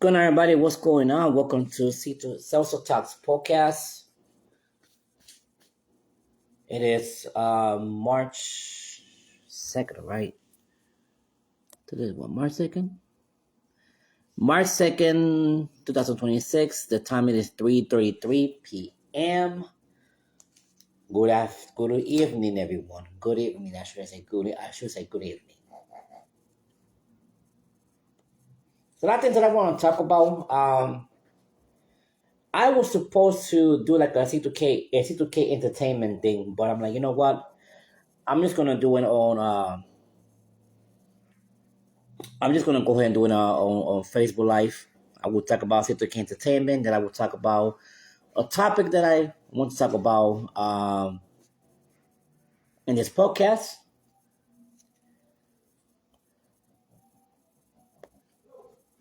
going on, everybody? What's going on? Welcome to Celso Talks podcast. It is March 2nd, right? Today is what, March 2nd? March 2nd, 2026. The time it is 3:33 p.m. Good evening, everyone. Good evening. I should say good evening. So that things that I want to talk about. I was supposed to do like a C2K entertainment thing, but I'm like, you know what? I'm just gonna do it on. I'm just gonna go ahead and do it on Facebook Live. I will talk about C2K entertainment. Then I will talk about a topic that I want to talk about in this podcast.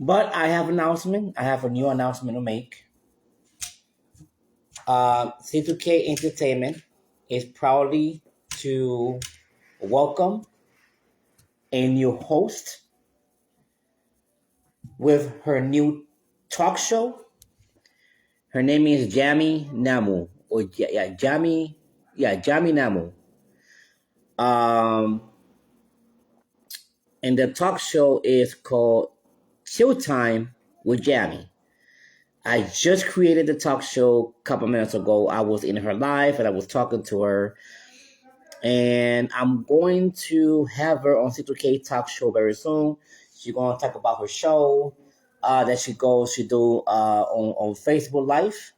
But I have an announcement. I have a new announcement to make. C2K Entertainment is proudly to welcome a new host with her new talk show. Her name is Jamie Namu, or Jamie Namu. And the talk show is called Chill Time with Jamie. I just created the talk show a couple minutes ago. I was in her live and I was talking to her. And I'm going to have her on C2K Talk Show very soon. She's going to talk about her show that she do on Facebook Live.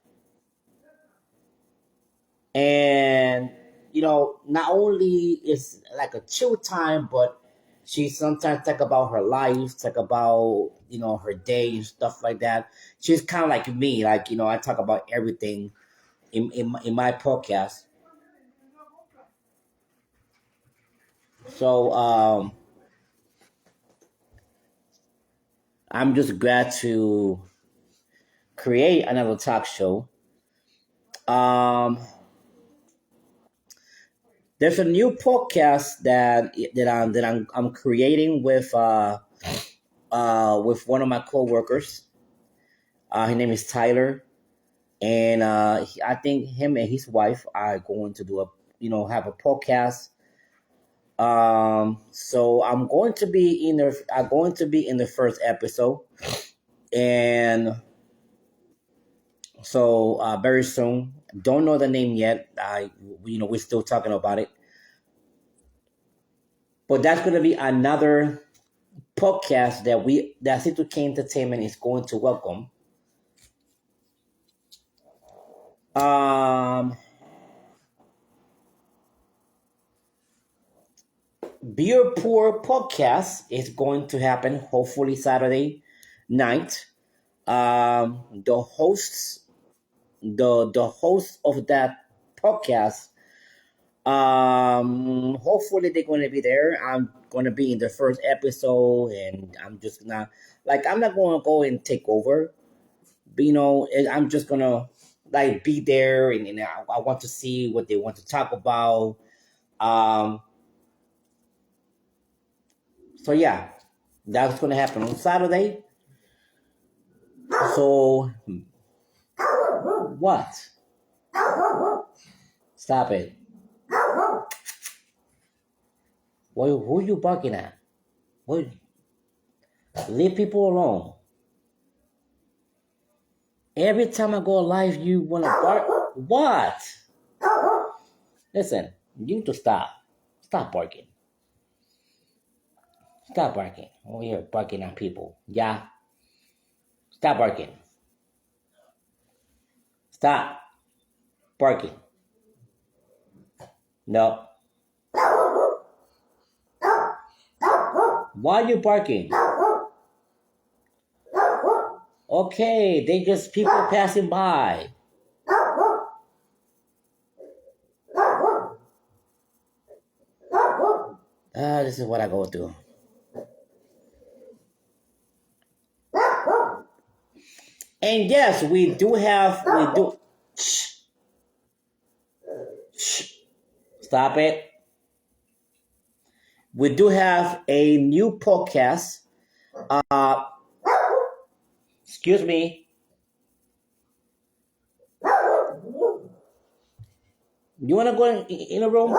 And, not only is like a chill time, but she sometimes talk about her life, talk about, her day and stuff like that. She's kind of like me. Like, I talk about everything in my podcast. So, I'm just glad to create another talk show. There's a new podcast that I'm creating with one of my coworkers. His name is Tyler, and I think him and his wife are going to have a podcast. So I'm going to be in the first episode, and so very soon. Don't know the name yet. We're still talking about it. But that's going to be another podcast that C2K Entertainment is going to welcome. Beer Pour podcast is going to happen hopefully Saturday night. The hosts of that podcast, hopefully they're going to be there. I'm going to be in the first episode, and I'm not going to go and take over, but I'm just going to be there, and I want to see what they want to talk about. So yeah, that's going to happen on Saturday. So what? Stop it. Who are you barking at? What? Leave people alone. Every time I go live, you want to bark? What? Listen, you need to stop. Stop barking. Stop barking. Oh, you're barking at people. Yeah. Stop barking. Stop barking. No. Why are you barking? Okay, they just people passing by. This is what I go through. And yes, we do. Shh. Stop it. We do have a new podcast. Excuse me. You want to go in a room?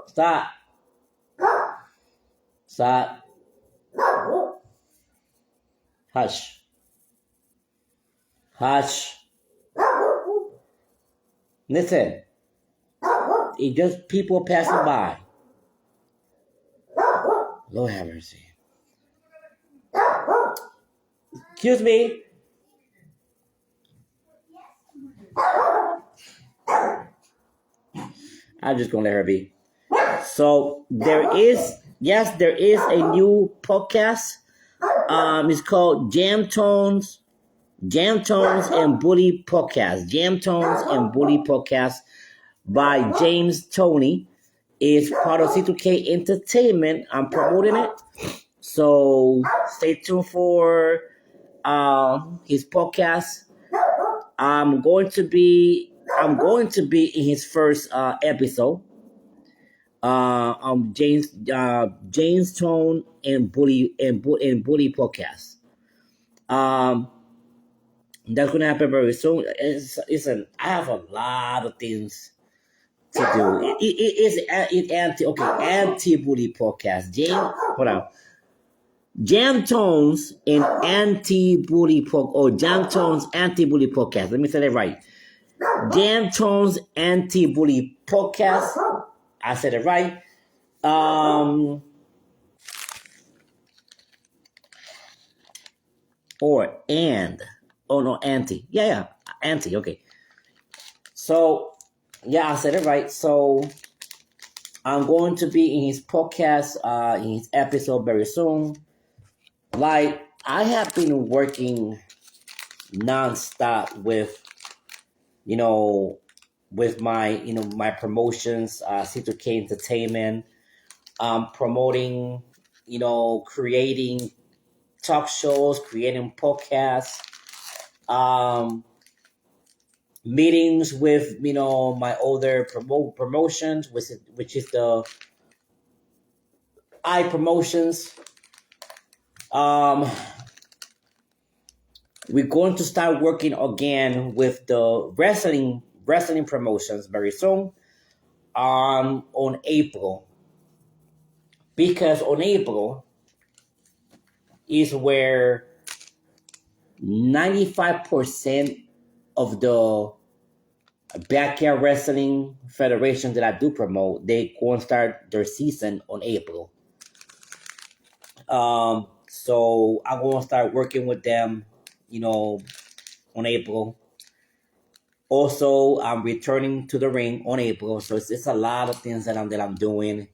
Stop. Stop. Hush. Hush. Listen. It's just people passing by. Lord have mercy. Excuse me. I'm just gonna let her be. So there is, yes, there is a new podcast. It's called Jam Tones and Bully Podcast. Jam Tones and Bully Podcast by James Tony. Is part of C2K Entertainment. I'm promoting it. So stay tuned for his podcast. I'm going to be in his first episode. James Tone and Bully podcast. Um, that's gonna happen very soon. I have a lot of things to do. Anti bully podcast. Hold on. Jam Tones and Anti Bully Jam Tones Anti Bully Podcast. Let me say that right. Jam Tones Anti Bully Podcast. I said it right. Or and. Oh no, anti. Yeah, anti. Okay. So yeah, I said it right. So I'm going to be in his podcast, in his episode very soon. Like I have been working nonstop with, with my promotions, C2K Entertainment, promoting, creating talk shows, creating podcasts, meetings with, my older promotions, which is the I promotions. We're going to start working again with the wrestling promotions very soon, on April, because on April is where 95% of the backyard wrestling federations that I do promote, they go and start their season on April. So I'm going to start working with them, on April. Also, I'm returning to the ring on April, so it's a lot of things that I'm doing.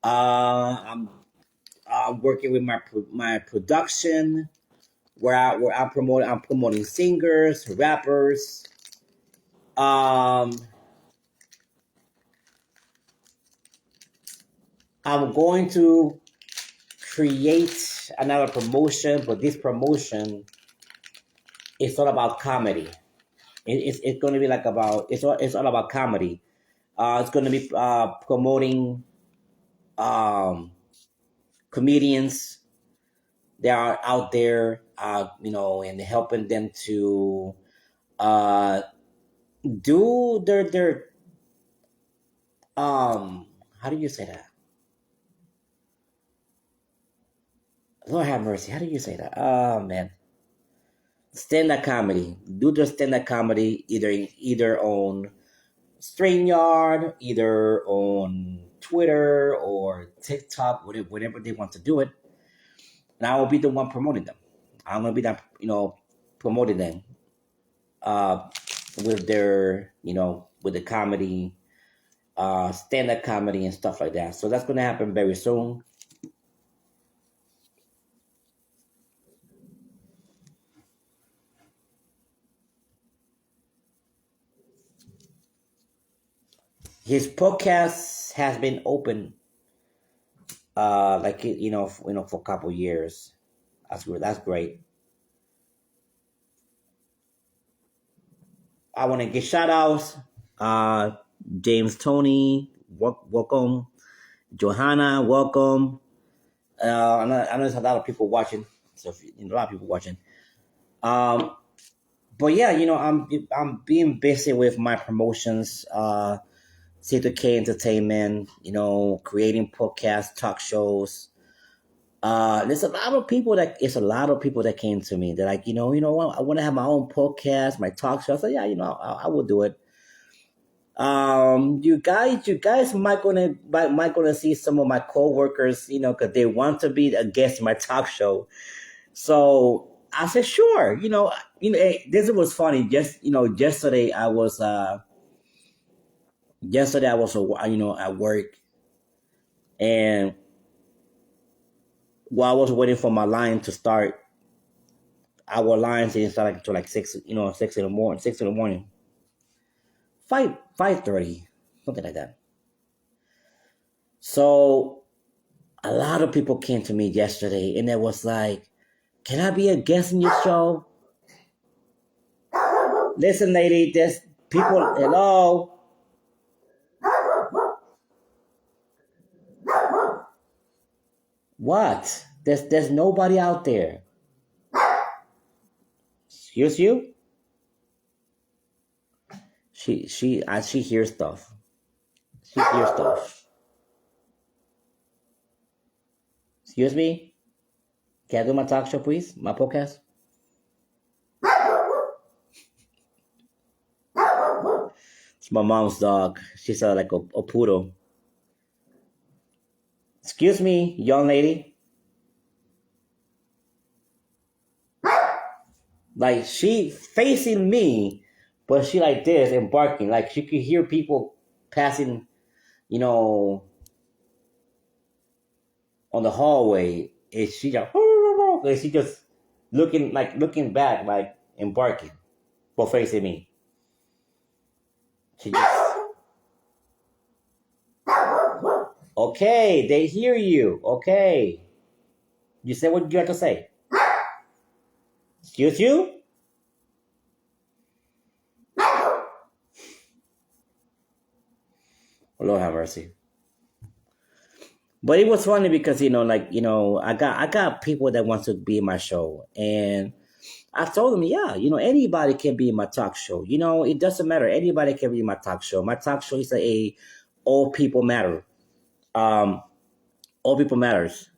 I'm working with my production, where I'm promoting singers, rappers. I'm going to create another promotion, but this promotion is all about comedy. It's going to be it's all about comedy. It's going to be promoting comedians that are out there, and helping them to do their how do you say that? Lord have mercy. How do you say that? Oh man. Stand-up comedy. Do their stand-up comedy either on StreamYard, either on Twitter or TikTok, whatever they want to do it. And I will be the one promoting them. I'm gonna be that, promoting them with their, with the comedy, stand-up comedy and stuff like that. So that's gonna happen very soon. His podcast has been open, for a couple years. That's great. I want to give shout outs. James Tony, welcome. Johanna, welcome. I know there's a lot of people watching. So a lot of people watching. Um, but yeah, I'm being busy with my promotions. C2K Entertainment. Creating podcasts, talk shows. There's a lot of people that it's a lot of people that came to me. They're like, what? I want to have my own podcast, my talk show. I said, yeah, I will do it. You guys might gonna see some of my coworkers, because they want to be a guest in my talk show. So I said, sure. This was funny. Just yesterday I was at work, and while I was waiting for my line to start, our lines didn't start until like 6, 6 in the morning, 5:30, something like that. So a lot of people came to me yesterday, and it was like, "Can I be a guest in your show?" Listen, lady, there's people. Hello, what? There's nobody out there. Excuse you? She hears stuff. She hears stuff. Excuse me? Can I do my talk show, please? My podcast? It's my mom's dog. She's like a poodle. Excuse me, young lady. Like she facing me, but she like this and barking. Like she could hear people passing, you know, on the hallway. And she just and she just looking back like and barking, but facing me. She just okay. They hear you. Okay, you say what you have to say. Excuse you. Lord have mercy. But it was funny because I got people that wants to be in my show, and I told them, yeah, anybody can be in my talk show. It doesn't matter. Anybody can be in my talk show. My talk show is all people matter. Um, all people matters,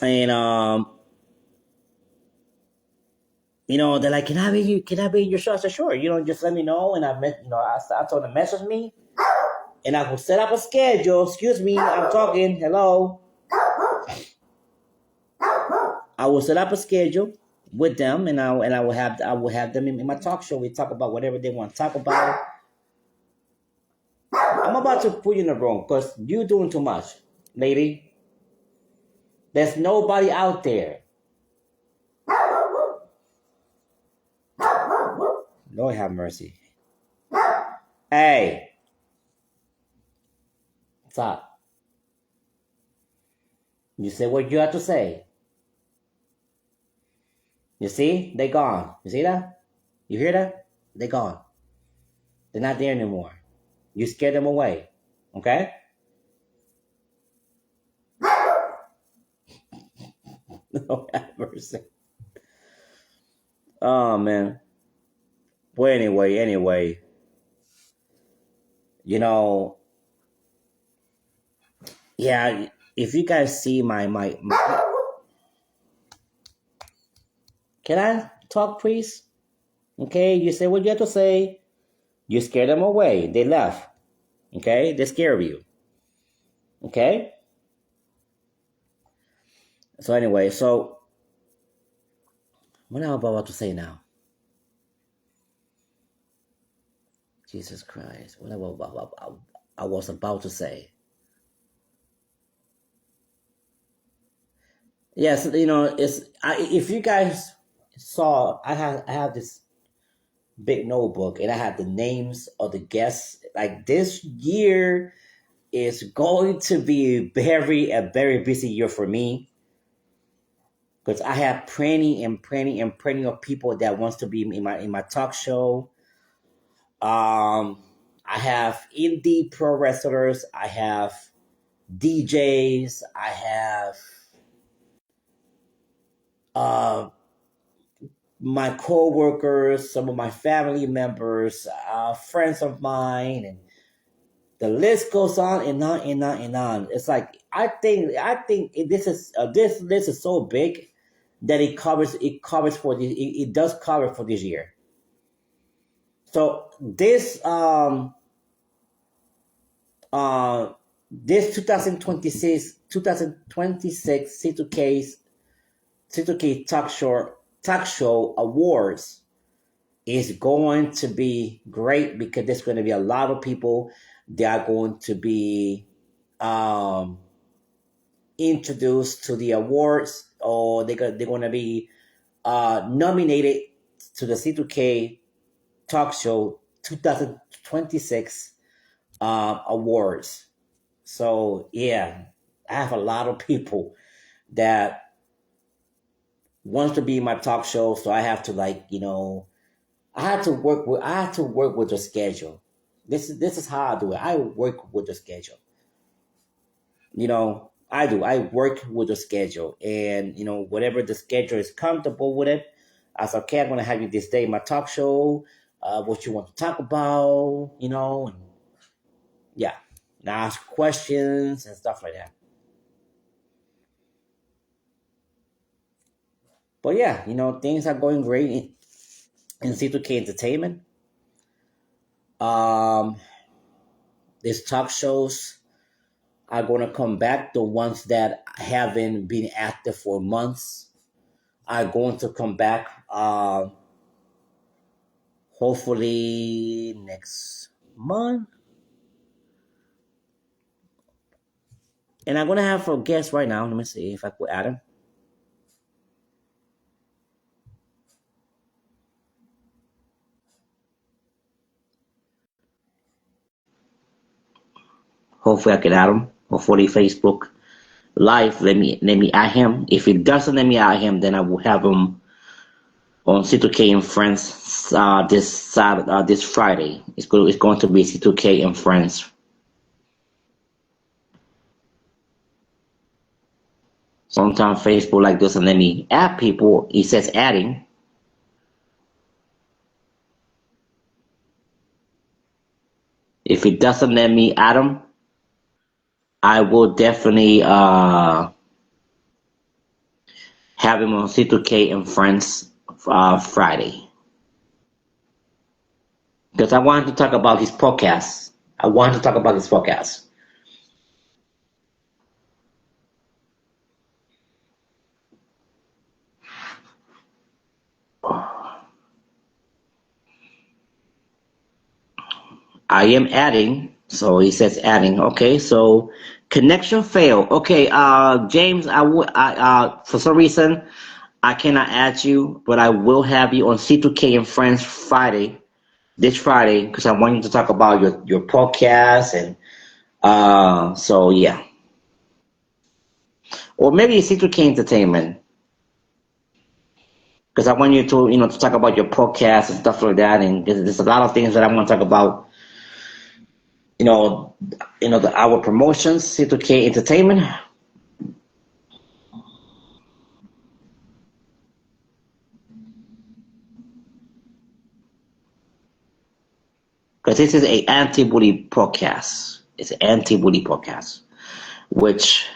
and they're like, can I be you? Can I be in your show? I said, sure. Just let me know, and I told them message me, and I will set up a schedule. Excuse me, I'm talking. Hello. I will set up a schedule with them, and I will have them in my talk show. We talk about whatever they want to talk about. I'm about to put you in the room because you're doing too much, lady. There's nobody out there. Lord have mercy. Hey, stop. You say what you have to say. You see? They gone. You see that? You hear that? They gone. They're not there anymore. You scared them away. Okay? Lord have mercy. Oh, man. Well, anyway, you know, yeah, if you guys see my can I talk, please? Okay, you say what you have to say. You scare them away. They left. Okay, they're scared of you. Okay. So anyway, what am I about to say now? Jesus Christ, what I was about to say. Yes, if you guys saw, I have this big notebook, and I have the names of the guests. Like this year is going to be a very busy year for me because I have plenty and plenty and plenty of people that wants to be in my talk show. I have indie pro wrestlers. I have DJs. I have uh my co-workers, some of my family members, friends of mine, and the list goes on and on and on and on. It's like this is this list is so big that it covers for this it does cover for this year. So uh this 2026 C2K talk show awards is going to be great because there's going to be a lot of people that are going to be um, introduced to the awards, or they're going to be nominated to the C2K Talk Show 2026 awards. So yeah, I have a lot of people that wants to be in my talk show, so I have to I have to work with the schedule. This is how I do it. I work with the schedule. I do. I work with the schedule, and whatever the schedule is comfortable with it. I said, okay, I'm gonna have you this day in my talk show. What you want to talk about? And yeah, and ask questions and stuff like that. But yeah, things are going great in C2K Entertainment. Um, these talk shows are going to come back. The ones that haven't been active for months are going to come back. Hopefully next month. And I'm going to have a guest right now. Let me see if I could add him. Hopefully I can add him. Hopefully Facebook Live. Let me add him. If it doesn't let me add him, then I will have him on C2K and Friends this Friday. It's going to be C2K and Friends. Sometimes Facebook like doesn't let me add people. It says adding. If it doesn't let me add them, I will definitely have him on C2K and Friends Friday. Because I wanted to talk about his podcast. I wanted to talk about his podcast. I am adding. So he says adding. Okay, so connection failed. Okay, James, for some reason I cannot add you, but I will have you on C2K and Friends Friday, this Friday, because I want you to talk about your podcast and so yeah, or maybe C2K Entertainment, because I want you to to talk about your podcast and stuff like that, and there's a lot of things that I want to talk about. You know, our promotions, C2K Entertainment, because this is a anti-bully podcast. It's an anti-bully podcast, which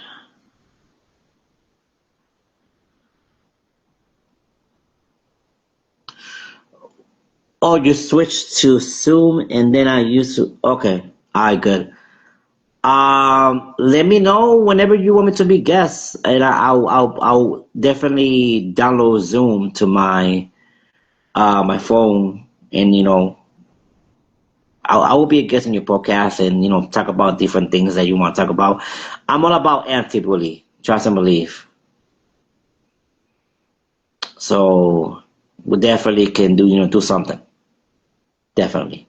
oh, you switched to Zoom, and then I used to. Okay, all right, good. Let me know whenever you want me to be guest, and I'll definitely download Zoom to my phone, and I will be a guest in your podcast, and talk about different things that you want to talk about. I'm all about anti-bully, trust and believe. So we definitely can do something, definitely.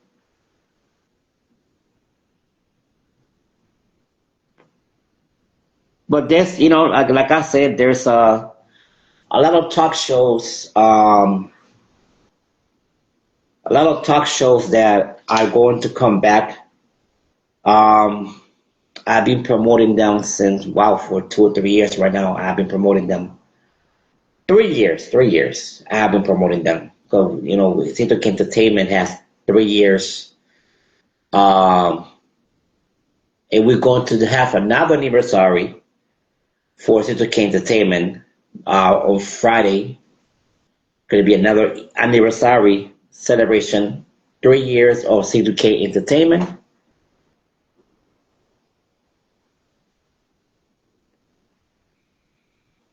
But there's like I said, there's a lot of talk shows, a lot of talk shows that are going to come back. Um, I've been promoting them since, wow, for 2 or 3 years right now. I've been promoting them. 3 years. 3 years. I have been promoting them. So C2K Entertainment has 3 years. Um, and we're going to have another anniversary for C2K Entertainment on Friday. Going to be another anniversary celebration. 3 years of C2K Entertainment.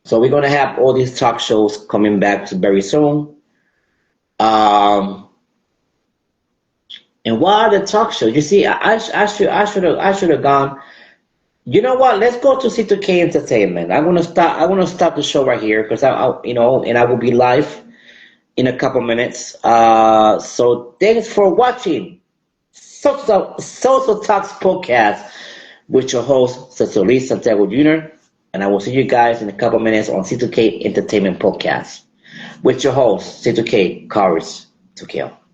So we're gonna have all these talk shows coming back very soon. Um, and what are the talk shows? You see, I should have gone. You know what? Let's go to C2K Entertainment. I want to stop the show right here because and I will be live in a couple minutes. So thanks for watching Social Talks podcast with your host Cecily Santiago Jr. And I will see you guys in a couple minutes on C2K Entertainment podcast with your host C2K Courage to Kill.